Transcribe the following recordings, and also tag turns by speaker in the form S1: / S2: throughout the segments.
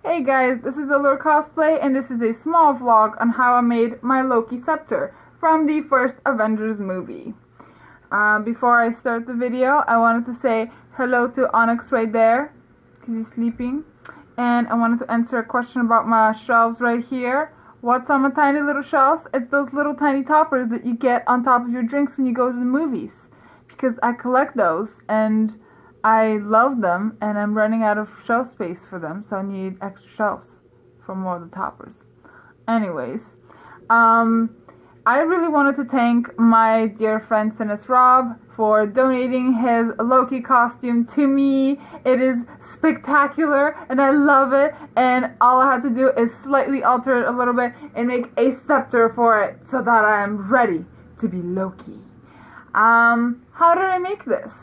S1: Hey guys, this is Allure Cosplay, and this is a small vlog on how I made my Loki scepter from the first Avengers movie. Before I start the video, I wanted to say hello to Onyx right there, because he's sleeping. And I wanted to answer a question about my shelves right here. What's on my tiny little shelves? It's those little tiny toppers that you get on top of your drinks when you go to the movies. Because I collect those, and I love them, and I'm running out of shelf space for them, so I need extra shelves for more of the toppers. Anyways, I really wanted to thank my dear friend Sinus Rob for donating his Loki costume to me. It is spectacular, and I love it, and all I had to do is slightly alter it a little bit and make a scepter for it so that I am ready to be Loki. How did I make this?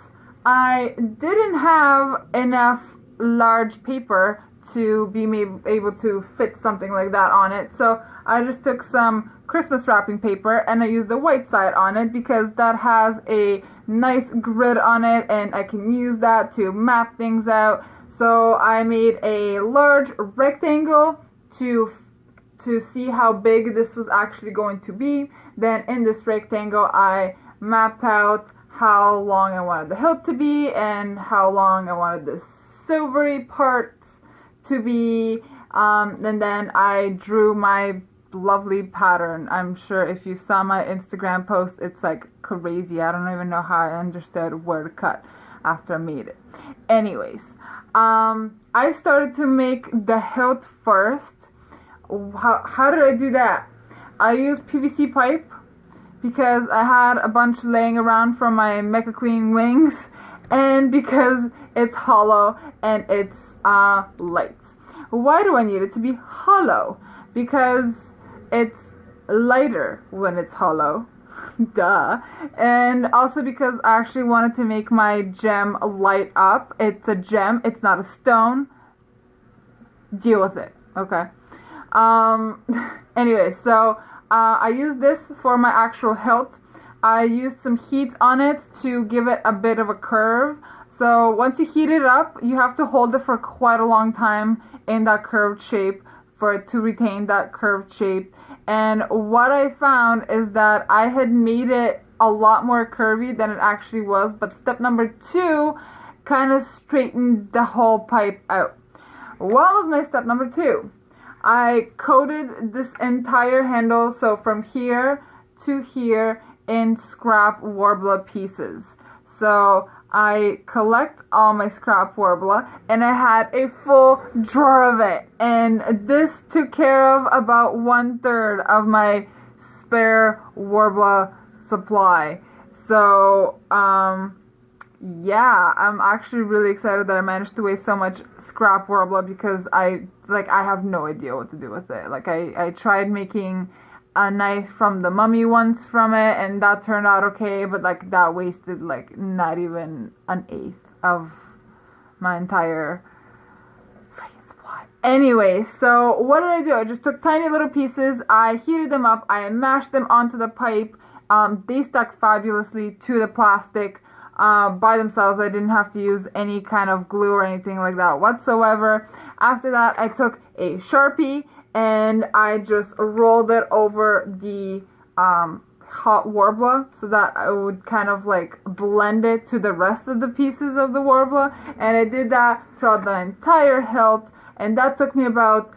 S1: I didn't have enough large paper to be able to fit something like that on it, so I just took some Christmas wrapping paper and I used the white side on it because that has a nice grid on it and I can use that to map things out. So I made a large rectangle to see how big this was actually going to be. Then in this rectangle I mapped out how long I wanted the hilt to be and how long I wanted the silvery parts to be, and then I drew my lovely pattern. I'm sure if you saw my Instagram post, it's like crazy. I don't even know how I understood where to cut after I made it. Anyways, I started to make the hilt first. How did I do that? I used PVC pipe because I had a bunch laying around from my Mecha Queen wings, and because it's hollow and it's light. Why do I need it to be hollow? Because it's lighter when it's hollow. Duh. And also because I actually wanted to make my gem light up. It's a gem, it's not a stone. Deal with it, okay? Anyway, so I used this for my actual hilt. I used some heat on it to give it a bit of a curve. So once you heat it up, you have to hold it for quite a long time in that curved shape for it to retain that curved shape. And what I found is that I had made it a lot more curvy than it actually was, but step number 2 kind of straightened the whole pipe out. What was my step number 2? I coated this entire handle, so from here to here, in scrap Worbla pieces. So I collect all my scrap Worbla, and I had a full drawer of it, and this took care of about 1/3 of my spare Worbla supply. So yeah, I'm actually really excited that I managed to waste so much scrap Worbla because I have no idea what to do with it. Like I tried making a knife from the mummy once from it, and that turned out okay, but like that wasted like not even 1/8 of my entire freaking supply. Anyway, so what did I do? I just took tiny little pieces, I heated them up, I mashed them onto the pipe. They stuck fabulously to the plastic by themselves. I didn't have to use any kind of glue or anything like that whatsoever. After that, I took a Sharpie and I just rolled it over the hot Worbla so that I would kind of like blend it to the rest of the pieces of the Worbla, and I did that throughout the entire hilt, and that took me about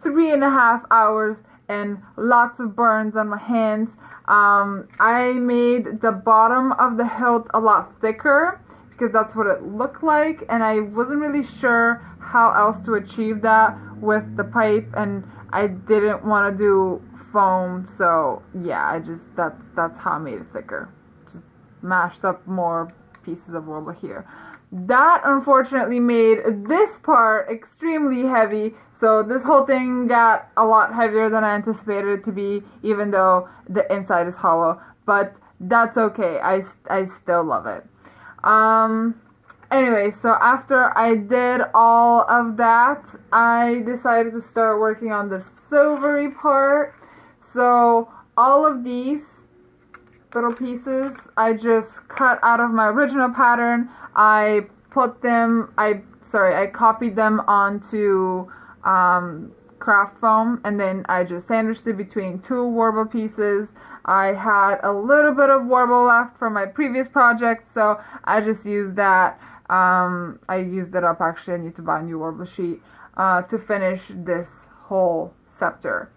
S1: 3.5 hours and lots of burns on my hands. I made the bottom of the hilt a lot thicker because that's what it looked like, and I wasn't really sure how else to achieve that with the pipe, and I didn't want to do foam, so yeah, that's how I made it thicker. Just mashed up more pieces of Worbla here. That unfortunately made this part extremely heavy, so this whole thing got a lot heavier than I anticipated it to be, even though the inside is hollow, but that's okay. I still love it. Anyway, so after I did all of that, I decided to start working on the silvery part. So all of these little pieces I just cut out of my original pattern. I copied them onto craft foam, and then I just sandwiched it between two warble pieces. I had a little bit of warble left from my previous project, so I just used that. I used it up. Actually, I need to buy a new warble sheet to finish this whole scepter.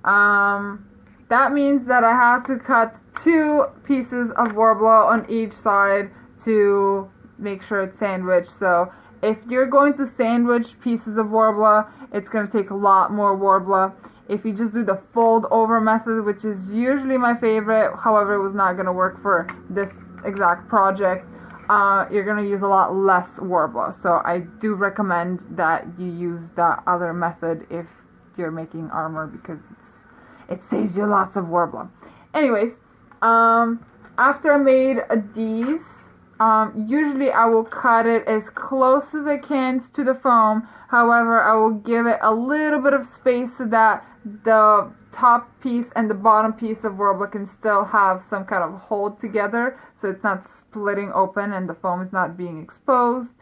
S1: That means that I have to cut 2 pieces of warble on each side to make sure it's sandwiched. So if you're going to sandwich pieces of warble, it's going to take a lot more warble. If you just do the fold over method, which is usually my favorite, however it was not going to work for this exact project, you're going to use a lot less warble. So I do recommend that you use that other method if you're making armor, because it saves you lots of warble. Anyways, after I made these, usually I will cut it as close as I can to the foam. However, I will give it a little bit of space so that the top piece and the bottom piece of warble can still have some kind of hold together, so it's not splitting open and the foam is not being exposed.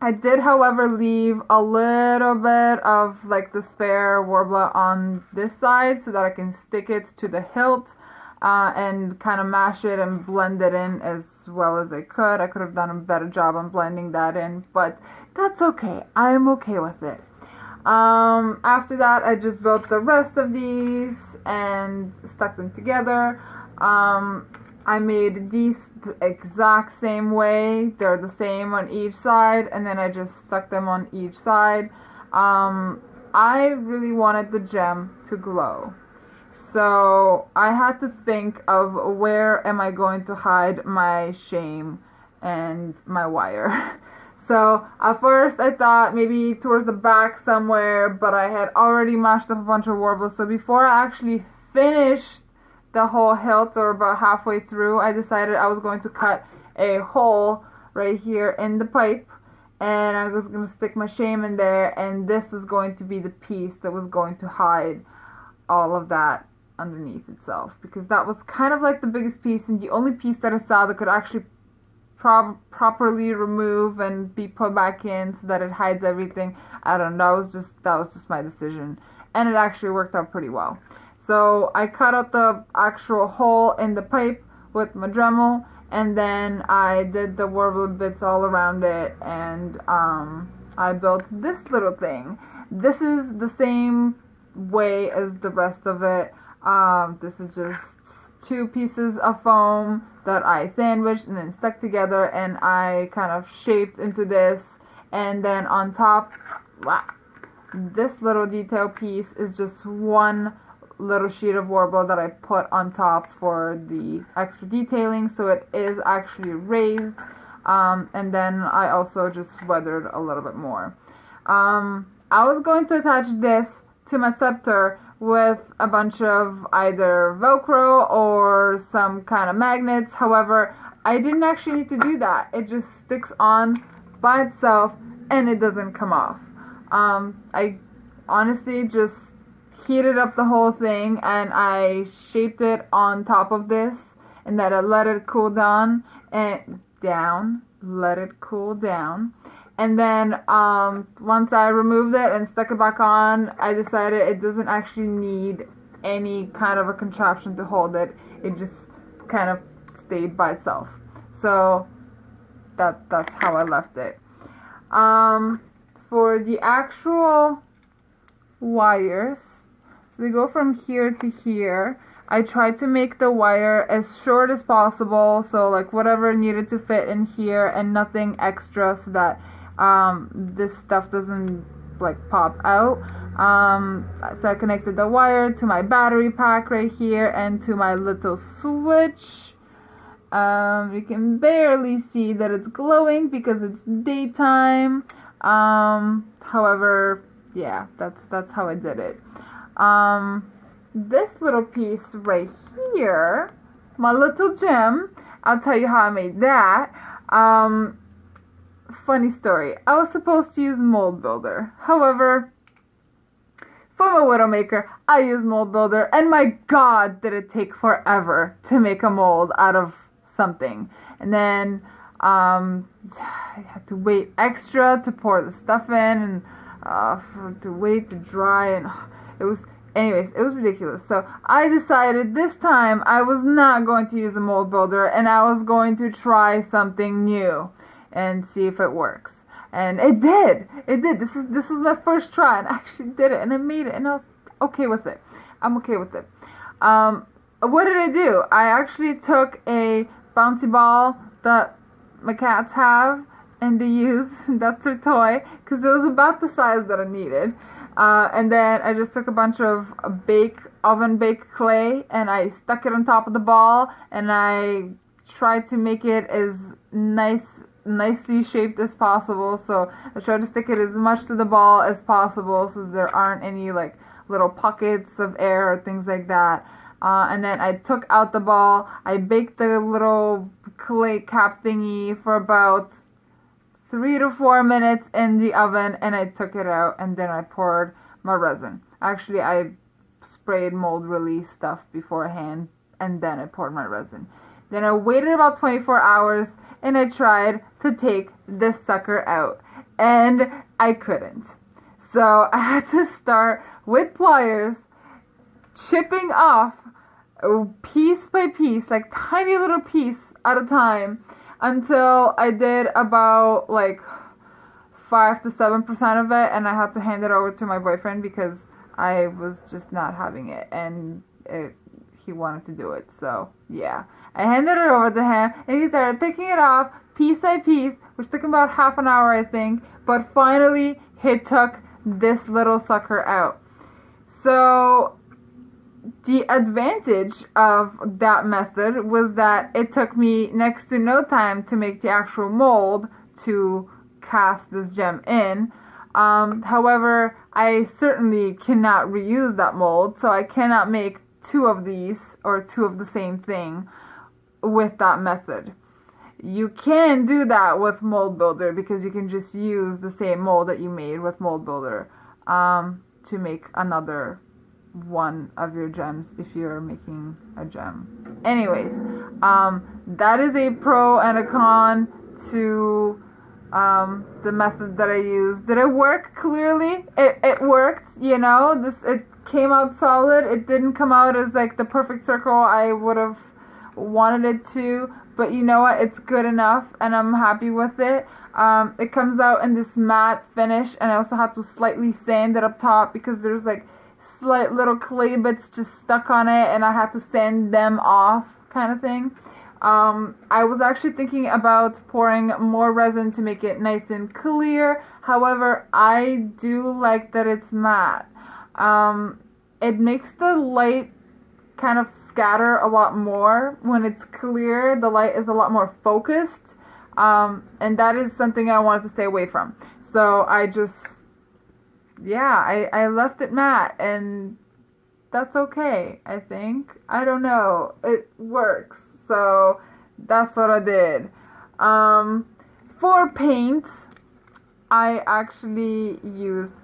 S1: I did, however, leave a little bit of like the spare warble on this side so that I can stick it to the hilt and kind of mash it and blend it in as well as I could. I could have done a better job on blending that in, but that's okay. I'm okay with it. After that, I just built the rest of these and stuck them together. I made these the exact same way. They're the same on each side, and then I just stuck them on each side. I really wanted the gem to glow, so I had to think of where am I going to hide my shame and my wire. So at first I thought maybe towards the back somewhere, but I had already mashed up a bunch of warble. So before I actually finished the whole hilt, or about halfway through, I decided I was going to cut a hole right here in the pipe, and I was going to stick my shame in there, and this was going to be the piece that was going to hide all of that underneath itself, because that was kind of like the biggest piece and the only piece that I saw that could actually properly remove and be put back in so that it hides everything. I don't know, that was just my decision, and it actually worked out pretty well. So I cut out the actual hole in the pipe with my Dremel, and then I did the warble bits all around it, and I built this little thing. This is the same way as the rest of it. This is just 2 pieces of foam that I sandwiched and then stuck together, and I kind of shaped into this, and then on top, wow, this little detail piece is just 1 little sheet of warble that I put on top for the extra detailing, so it is actually raised, and then I also just weathered a little bit more. I was going to attach this to my scepter with a bunch of either Velcro or some kind of magnets. However, I didn't actually need to do that. It just sticks on by itself and it doesn't come off. I honestly just heated up the whole thing, and I shaped it on top of this, and then I let it cool down and let it cool down. And then once I removed it and stuck it back on, I decided it doesn't actually need any kind of a contraption to hold it. It just kind of stayed by itself. So that's how I left it. For the actual wires, so they go from here to here. I tried to make the wire as short as possible, so like whatever needed to fit in here and nothing extra, so that this stuff doesn't like pop out. So I connected the wire to my battery pack right here and to my little switch. You can barely see that it's glowing because it's daytime. However, yeah, that's how I did it. This little piece right here, my little gem, I'll tell you how I made that. Funny story, I was supposed to use Mold Builder. However, for my Widowmaker, I used Mold Builder, and my god, did it take forever to make a mold out of something. And then I had to wait extra to pour the stuff in, and to wait to dry, and it was ridiculous. So I decided this time I was not going to use a mold builder, and I was going to try something new and see if it works. And it did. This is my first try, and I actually did it, and I made it, and I was okay with it. I'm okay with it. What did I do? I actually took a bouncy ball that my cats have, and they use, that's their toy, because it was about the size that I needed. And then I just took a bunch of oven baked clay, and I stuck it on top of the ball, and I tried to make it as nicely shaped as possible. So I tried to stick it as much to the ball as possible, so there aren't any like little pockets of air or things like that. And then I took out the ball. I baked the little clay cap thingy for about 3 to 4 minutes in the oven, and I took it out, and then I poured my resin. Actually, I sprayed mold release stuff beforehand, and then I poured my resin. Then I waited about 24 hours, and I tried to take this sucker out, and I couldn't. So I had to start with pliers, chipping off piece by piece, like tiny little piece at a time, until I did about like 5 to 7% of it, and I had to hand it over to my boyfriend because I was just not having it, and he wanted to do it. So yeah, I handed it over to him, and he started picking it off piece by piece, which took about half an hour, I think, but finally he took this little sucker out. So the advantage of that method was that it took me next to no time to make the actual mold to cast this gem in. However, I certainly cannot reuse that mold, so I cannot make 2 of these or 2 of the same thing with that method. You can do that with Mold Builder because you can just use the same mold that you made with Mold Builder to make another one of your gems if you're making a gem. Anyways, that is a pro and a con to the method that I used. Did it work? Clearly it worked, you know. It came out solid. It didn't come out as like the perfect circle I would have wanted it to, but you know what, it's good enough, and I'm happy with it. It comes out in this matte finish, and I also have to slightly sand it up top because there's like slight little clay bits just stuck on it, and I have to sand them off, kind of thing. I was actually thinking about pouring more resin to make it nice and clear. However, I do like that it's matte. It makes the light kind of scatter a lot more. When it's clear, the light is a lot more focused, and that is something I wanted to stay away from. So I just, yeah, I left it matte, and that's okay, I think. I don't know, it works, so that's what I did. For paint, I actually used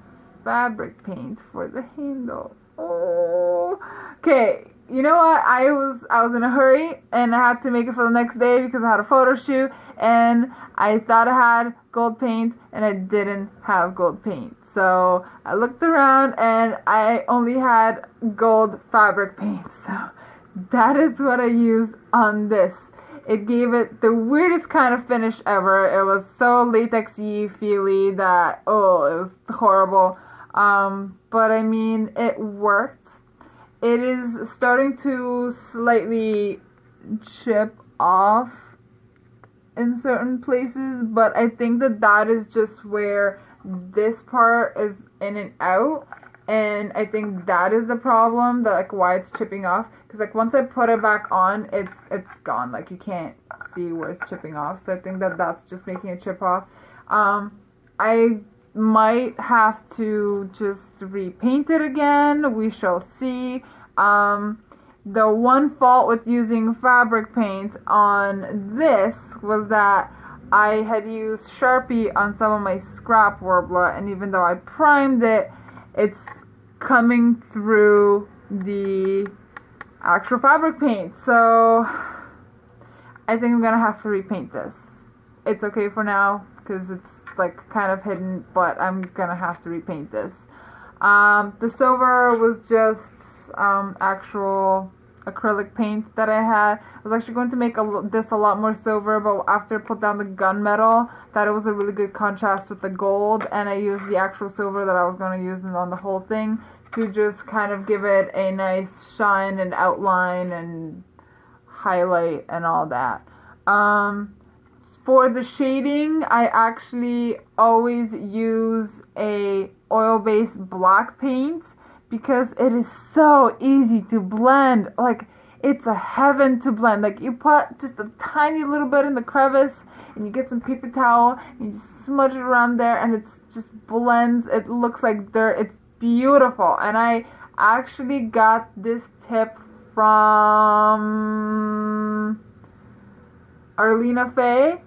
S1: fabric paint for the handle. Oh, okay. You know what? I was in a hurry, and I had to make it for the next day because I had a photo shoot, and I thought I had gold paint, and I didn't have gold paint. So I looked around, and I only had gold fabric paint. So that is what I used on this. It gave it the weirdest kind of finish ever. It was so latexy, feely that, oh, it was horrible. But I mean, it worked. It is starting to slightly chip off in certain places, but I think that is just where this part is in and out, and I think that is the problem, that like why it's chipping off, because like once I put it back on, it's gone, like you can't see where it's chipping off. So I think that's just making it chip off. I might have to just repaint it again. We shall see. The one fault with using fabric paint on this was that I had used Sharpie on some of my scrap Warbler, and even though I primed it, it's coming through the actual fabric paint. So I think I'm gonna have to repaint this. It's okay for now because it's like kind of hidden, but I'm gonna have to repaint this. The silver was just actual acrylic paint that I had. I was actually going to make this a lot more silver, but after I put down the gunmetal, that it was a really good contrast with the gold, and I used the actual silver that I was going to use on the whole thing to just kind of give it a nice shine and outline and highlight and all that. For the shading, I actually always use a oil-based black paint because it is so easy to blend. Like, it's a heaven to blend. Like, you put just a tiny little bit in the crevice and you get some paper towel and you just smudge it around there and it just blends. It looks like dirt. It's beautiful. And I actually got this tip from Arlena Faye.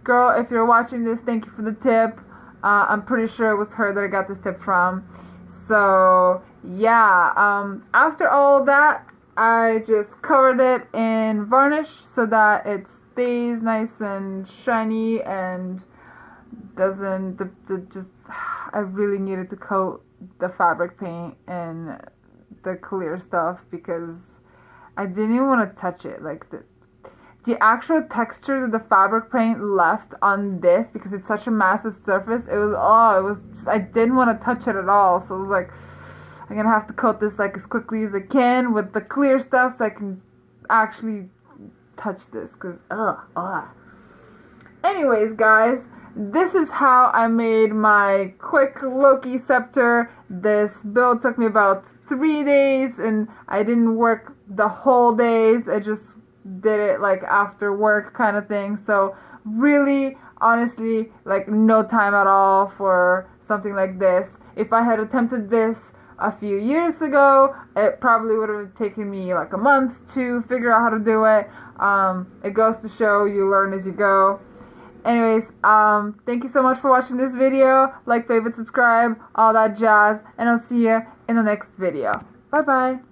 S1: Girl, if you're watching this, thank you for the tip. I'm pretty sure it was her that I got this tip from. So, yeah, after all that, I just covered it in varnish so that it stays nice and shiny and doesn't, I really needed to coat the fabric paint and the clear stuff because I didn't even want to touch it. Like, the actual texture that the fabric paint left on this, because it's such a massive surface, I didn't want to touch it at all. So it was like, I'm gonna have to coat this like as quickly as I can with the clear stuff so I can actually touch this, because anyways, guys, this is how I made my quick Loki scepter. This build took me about 3 days and I didn't work the whole days. I just did it like after work kind of thing. So really, honestly, like no time at all for something like this. If I had attempted this a few years ago, it probably would have taken me like a month to figure out how to do it. It goes to show you learn as you go. Anyways, thank you so much for watching this video. Like, favorite, subscribe, all that jazz, and I'll see you in the next video. Bye bye.